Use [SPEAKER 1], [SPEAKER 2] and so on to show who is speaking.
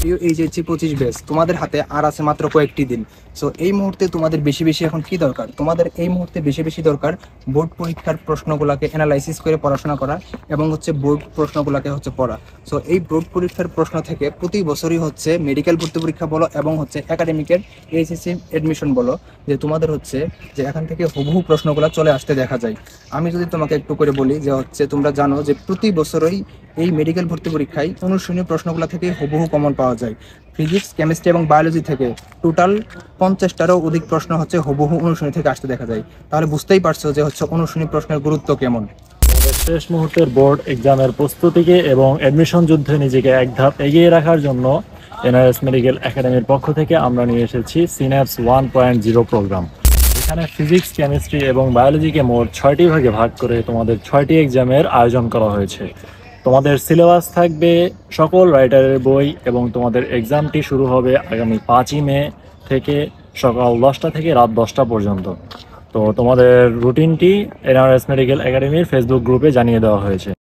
[SPEAKER 1] প্রিয় HSC 25 batch, তোমাদের হাতে আর আছে মাত্র কয়েকটি দিন। সো এই মুহূর্তে তোমাদের বেশি বেশি এখন কি দরকার? তোমাদের এই মুহূর্তে বেশি বেশি দরকার বোর্ড পরীক্ষার প্রশ্নগুলোকে অ্যানালাইসিস করে পড়াশোনা করা এবং বোর্ড প্রশ্নগুলোকে পড়া। সো এই বোর্ড পরীক্ষার প্রশ্ন থেকে প্রতি বছরই মেডিকেল ভর্তি পরীক্ষা বলো এবং একাডেমিকের এইচএসসি এডমিশন বলো, যে তোমাদের যে এখান থেকে হুবহু প্রশ্নগুলো চলে আসতে দেখা যায়। আমি যদি তোমাকে একটু করে বলি যে তোমরা জানো যে প্রতি বছরই এই মেডিকেল ভর্তি পরীক্ষায় অনুশীলনী প্রশ্নগুলো থেকে হুবহু কমন পাওয়া যায়। ফিজিক্স, কেমিস্ট্রি এবং বায়োলজি থেকে টোটাল 50টারও অধিক প্রশ্ন হুবহু অনুশীলনী থেকে আসতে দেখা যায়। তাহলে বুঝতেই পারছো যে অনুশীলনী প্রশ্নের গুরুত্ব কেমন।
[SPEAKER 2] আমাদের শেষ মুহূর্তের বোর্ড এক্সামের প্রস্তুতিকে এবং অ্যাডমিশন যুদ্ধে নিজেকে এক ধাপ এগিয়ে রাখার জন্য এনআরএস মেডিকেল একাডেমির পক্ষ থেকে আমরা নিয়ে এসেছি সিন্যাপস 1.0 প্রোগ্রাম। এখানে ফিজিক্স, কেমিস্ট্রি এবং বায়োলজিকে মোট 6টি ভাগে ভাগ করে তোমাদের 6টি এক্সামের আয়োজন করা হয়েছে। তোমাদের সিলেবাস থাকবে সকল রাইটারের বই এবং তোমাদের এক্সামটি শুরু হবে আগামী 5ই মে থেকে সকাল 10টা থেকে রাত 10টা পর্যন্ত। তো তোমাদের রুটিনটি এনআরএস মেডিকেল একাডেমির ফেসবুক গ্রুপে জানিয়ে দেওয়া হয়েছে।